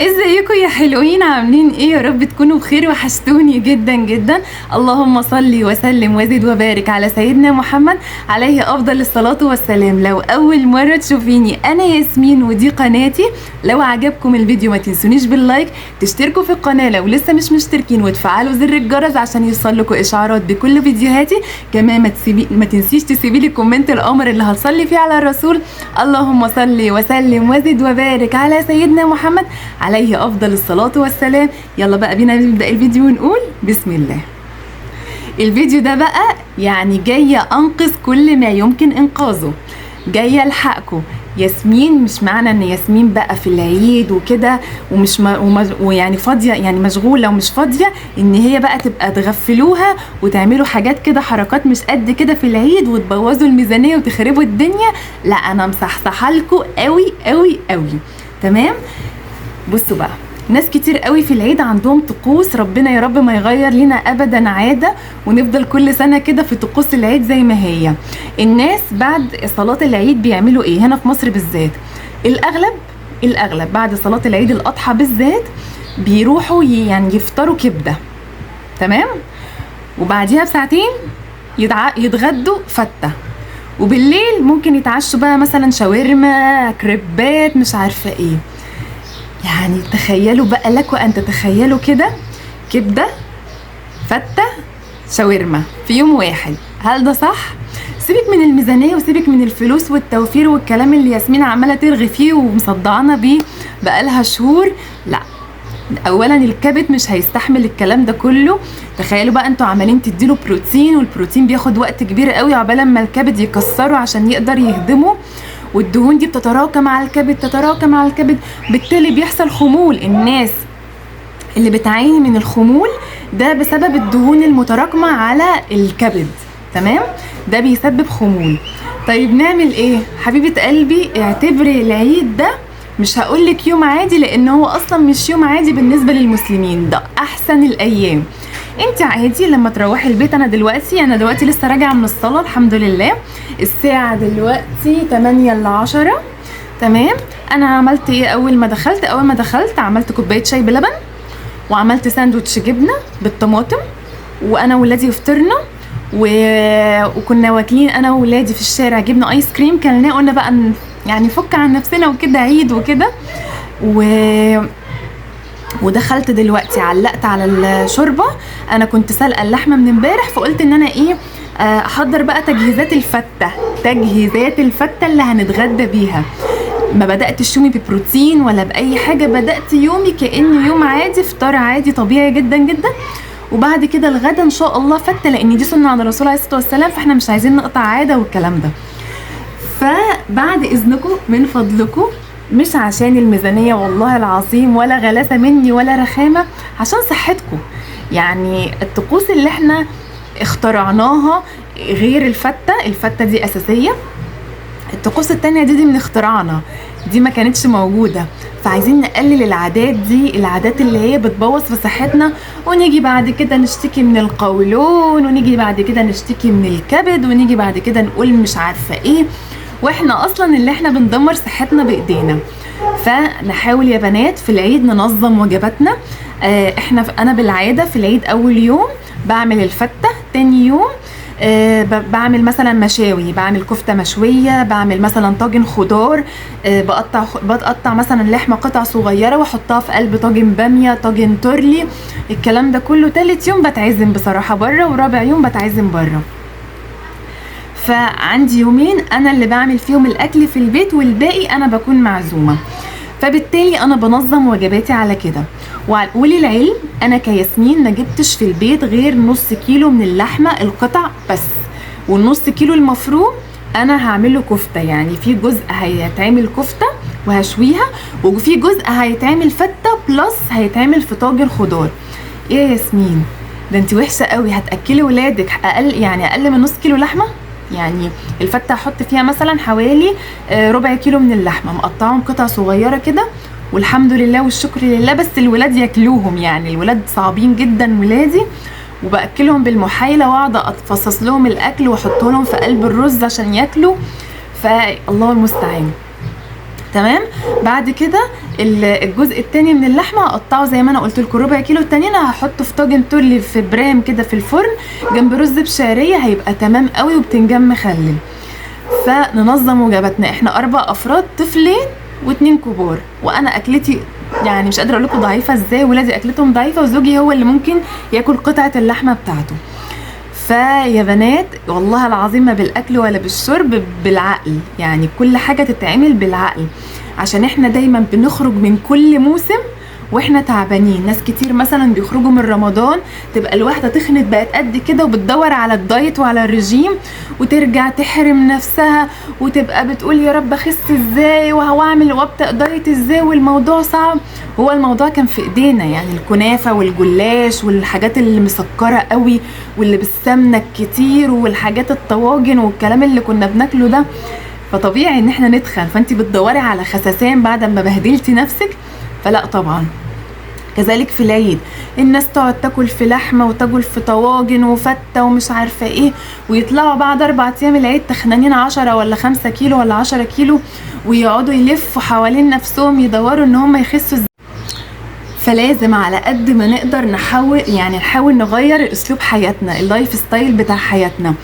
ازيكم يا حلوين؟ عاملين ايه؟ يا رب تكونوا بخير، وحشتوني جدا جدا. اللهم صل وسلم وزد وبارك على سيدنا محمد عليه افضل الصلاة والسلام. لو اول مرة تشوفيني، انا ياسمين ودي قناتي. لو عجبكم الفيديو ما تنسونيش باللايك، تشتركوا في القناة لو لسه مش مشتركين، وتفعلوا زر الجرس عشان يوصلكوا اشعارات بكل فيديوهاتي. كمان ما تنسيش تسيبي لي كومنت القمر اللي هتصلي فيه على الرسول. اللهم صل وسلم وزد وبارك على سيدنا محمد عليه افضل الصلاة والسلام. يلا بقى بينا نبدأ الفيديو ونقول بسم الله. الفيديو ده بقى يعني جاية انقذ كل ما يمكن انقاذه، جاية الحقكم. ياسمين مش معنى ان ياسمين بقى في العيد وكده ومش ويعني فاضيه، يعني مشغوله ومش فاضيه، ان هي بقى تبقى تغفلوها وتعملوا حاجات كده، حركات مش قد كده في العيد وتبوظوا الميزانيه وتخربوا الدنيا. لا، انا مصحصحه لكم قوي قوي قوي. تمام؟ بصوا بقى، ناس كتير قوي في العيد عندهم طقوس، ربنا يا رب ما يغير لنا ابدا عاده، ونفضل كل سنه كده في طقوس العيد زي ما هي. الناس بعد صلاه العيد بيعملوا ايه هنا في مصر بالذات؟ الاغلب بعد صلاه العيد الاضحى بالذات بيروحوا يعني يفطروا كبده. تمام؟ وبعديها بساعتين يتغدوا فته، وبالليل ممكن يتعشوا بقى مثلا شاورما، كريبات، مش عارفه ايه. يعني تخيلوا بقى، لك وأن تتخيلوا كده، كبدة، فتة، شاورما في يوم واحد. هل ده صح؟ سيبك من الميزانية وسيبك من الفلوس والتوفير والكلام اللي ياسمين عمالة ترغي فيه ومصدعانا بيه بقالها شهور. لا، اولا الكبد مش هيستحمل الكلام ده كله. تخيلوا بقى انتوا عمالين تديله بروتين، والبروتين بياخد وقت كبير قوي عقبال ما الكبد يكسره عشان يقدر يهضمه، والدهون دي بتتراكم على الكبد، بالتالي بيحصل خمول. الناس اللي بتعاني من الخمول ده بسبب الدهون المتراكمة على الكبد. تمام؟ ده بيسبب خمول. طيب نعمل ايه؟ حبيبة قلبي، اعتبري العيد ده، مش هقولك يوم عادي لان هو اصلا مش يوم عادي بالنسبة للمسلمين، ده احسن الايام. انت عادي لما تروحي البيت. انا دلوقتي لسه راجعه من الصلاه الحمد لله. الساعه دلوقتي 8 ل 10. تمام؟ انا عملت ايه؟ اول ما دخلت عملت كوبايه شاي بلبن، وعملت ساندوتش جبنه بالطماطم، وانا وولادي فطرنا وكنا واكلين انا وولادي في الشارع، جبنا ايس كريم كلناه، قلنا بقى يعني فك عن نفسنا وكده، عيد وكده. ودخلت دلوقتي علقت على الشوربه. انا كنت سلقه اللحمه من امبارح، فقلت ان انا ايه، احضر بقى تجهيزات الفته اللي هنتغدى بيها. ما بداتش يومي ببروتين ولا باي حاجه، بدات يومي كانه يوم عادي، فطار عادي طبيعي جدا جدا. وبعد كده الغدا ان شاء الله فته، لان دي سنه عند الرسول عليه الصلاه والسلام، فاحنا مش عايزين نقطع عاده والكلام ده. فبعد اذنكم من فضلكم، مش عشان الميزانية والله العظيم، ولا غلاسة مني ولا رخامة، عشان صحتكم. يعني الطقوس اللي احنا اخترعناها غير الفتة دي أساسية. الطقوس التانية دي من اختراعنا، دي ما كانتش موجودة. فعايزين نقلل العادات اللي هي بتبوظ في صحتنا، ونيجي بعد كده نشتكي من القولون، ونيجي بعد كده نشتكي من الكبد، ونيجي بعد كده نقول مش عارفة ايه، واحنا اصلا اللي احنا بندمر صحتنا بايدينا. فنحاول يا بنات في العيد ننظم وجباتنا. انا بالعاده في العيد اول يوم بعمل الفته، تاني يوم بعمل مثلا مشاوي، بعمل كفته مشويه، بعمل مثلا طاجن خضار، بقطع مثلا لحمه قطع صغيره واحطها في قلب طاجن باميه، طاجن تورلي، الكلام ده كله. تالت يوم بتعزم بصراحه بره، ورابع يوم بتعزم بره. فعندي يومين انا اللي بعمل فيهم الاكل في البيت، والباقي انا بكون معزومه. فبالتالي انا بنظم وجباتي على كده. وللعلم انا كياسمين ما جبتش في البيت غير نص كيلو من اللحمه القطع بس، والنص كيلو المفروم انا هعمله كفته. يعني في جزء هيتعمل كفته وهشويها، وفي جزء هيتعمل فته بلس هيتعمل في طاجن خضار. ايه يا ياسمين، ده انت وحشه قوي، هتاكلي ولادك اقل من نص كيلو لحمه؟ يعني الفته هحط فيها مثلا حوالي ربع كيلو من اللحمه، مقطعهم قطع صغيره كده، والحمد لله والشكر لله. بس الولاد ياكلوهم، يعني الولاد صعبين جدا ولادي، وباكلهم بالمحايله، واقعد افصص لهم الاكل واحطه لهم في قلب الرز عشان ياكلوا، فالله المستعان. تمام. بعد كده الجزء التاني من اللحمه هقطعه زي ما انا قلت لكم ربع كيلو، التانيين هحطه في طاجن تورلي في برام كده في الفرن جنب رز بشعريه، هيبقى تمام قوي وبتنجان مخلل. فننظم وجباتنا، احنا 4 افراد، طفلين و2 كبار، وانا اكلتي يعني مش قادره اقول لكم ضعيفه ازاي، ولادي اكلتهم ضعيفه، وزوجي هو اللي ممكن ياكل قطعه اللحمه بتاعته. فيا بنات والله العظيم ما بالاكل ولا بالشرب، بالعقل، يعني كل حاجه تتعمل بالعقل، عشان احنا دايما بنخرج من كل موسم واحنا تعبانين. ناس كتير مثلا بيخرجوا من رمضان تبقى الواحده تخنت بقت قد كده وبتدور على الدايت وعلى الرجيم، وترجع تحرم نفسها وتبقى بتقول يا رب اخس ازاي وهعمل وابدا دايت ازاي، والموضوع صعب. هو الموضوع كان في ايدينا، يعني الكنافه والجلاش والحاجات اللي مسكره قوي واللي بالسمنه كتير والحاجات الطواجن والكلام اللي كنا بناكله ده، فطبيعي ان احنا نتخن. فانت بتدوري على خسسان بعد ما بهدلتي نفسك، فلا طبعا. كذلك في العيد الناس تقعد تاكل في لحمه وتاكل في طواجن وفته ومش عارفه ايه، ويطلعوا بعد 4 ايام العيد تخنانين 10 ولا 5 كيلو ولا 10 كيلو، ويقعدوا يلفوا حوالين نفسهم يدوروا ان هم يخسوا. فلازم على قد ما نقدر نحاول نغير اسلوب حياتنا، اللايف ستايل بتاع حياتنا.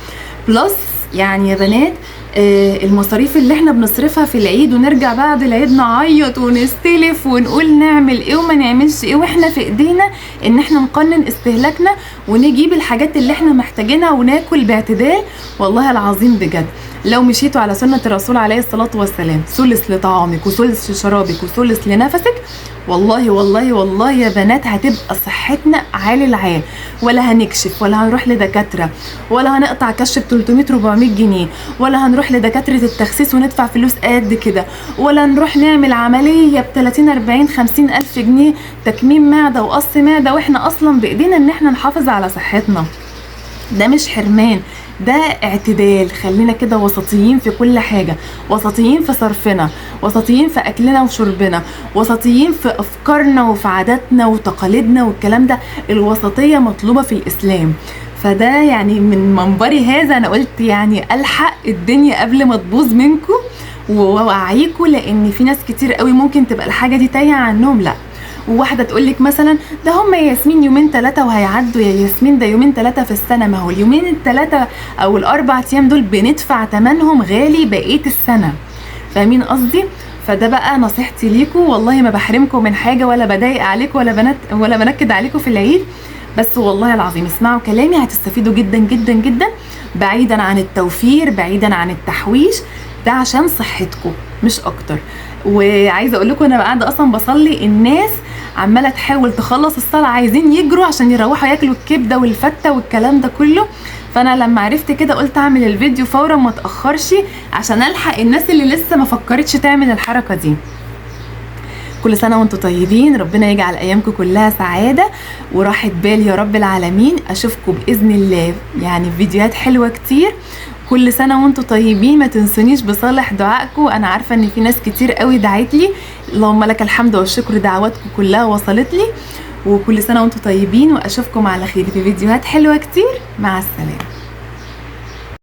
بلس يعني يا بنات المصاريف اللي احنا بنصرفها في العيد ونرجع بعد العيد نعيط ونستلف ونقول نعمل ايه وما نعملش ايه، واحنا في ايدينا ان احنا نقنن استهلاكنا ونجيب الحاجات اللي احنا محتاجينها وناكل باعتدال. والله العظيم بجد لو مشيتوا على سنة الرسول عليه الصلاة والسلام، ثلث لطعامك وثلث لشرابك وثلث لنفسك، والله والله والله يا بنات هتبقى صحتنا عالي العال، ولا هنكشف ولا هنروح لدكاترة ولا هنقطع كشف 300 400 جنيه، ولا هنروح لدكاترة التخسيس وندفع فلوس قد كده، ولا نروح نعمل عملية ب 30 40 50 ألف جنيه تكميم معدة وقص معدة، واحنا اصلا بايدينا ان احنا نحافظ على صحتنا. ده مش حرمان، ده اعتدال. خلينا كده وسطيين في كل حاجة، وسطيين في صرفنا، وسطيين في أكلنا وشربنا، وسطيين في أفكارنا وفي عاداتنا وتقاليدنا والكلام ده. الوسطية مطلوبة في الإسلام. فده يعني من منبري هذا أنا قلت يعني ألحق الدنيا قبل ما تبوظ منكم ووعيكم، لأن في ناس كتير قوي ممكن تبقى الحاجة دي تايهة عنهم. لا، وواحده تقول لك مثلا ده هم ياسمين يومين 3 وهيعدوا، يا ياسمين ده يومين 3 في السنه. ما هو اليومين 3 او ال4 ايام دول بندفع ثمنهم غالي بقيه السنه، فاهمين قصدي؟ فده بقى نصيحتي ليكم، والله ما بحرمكم من حاجه ولا بضايق عليكم ولا بنكد عليكم في العيد، بس والله العظيم اسمعوا كلامي هتستفيدوا جدا جدا جدا، بعيدا عن التوفير، بعيدا عن التحويش، ده عشان صحتكم مش اكتر. وعايزه اقول لكم انا قاعده اصلا بصلي، الناس عماله تحاول تخلص الصلاه عايزين يجروا عشان يروحوا ياكلوا الكبده والفته والكلام ده كله. فانا لما عرفت كده قلت اعمل الفيديو فورا ما اتاخرش عشان الحق الناس اللي لسه ما فكرتش تعمل الحركه دي. كل سنه وانتم طيبين، ربنا يجعل ايامكم كلها سعاده وراحه بال يا رب العالمين. اشوفكم باذن الله يعني فيديوهات حلوه كتير. كل سنه وانتم طيبين، ما تنسونيش بصالح دعائكم. انا عارفه ان في ناس كتير قوي دعت لي، اللهم لك الحمد والشكر، دعواتكم كلها وصلت لي. وكل سنه وانتم طيبين، واشوفكم على خير في فيديوهات حلوه كتير. مع السلامه.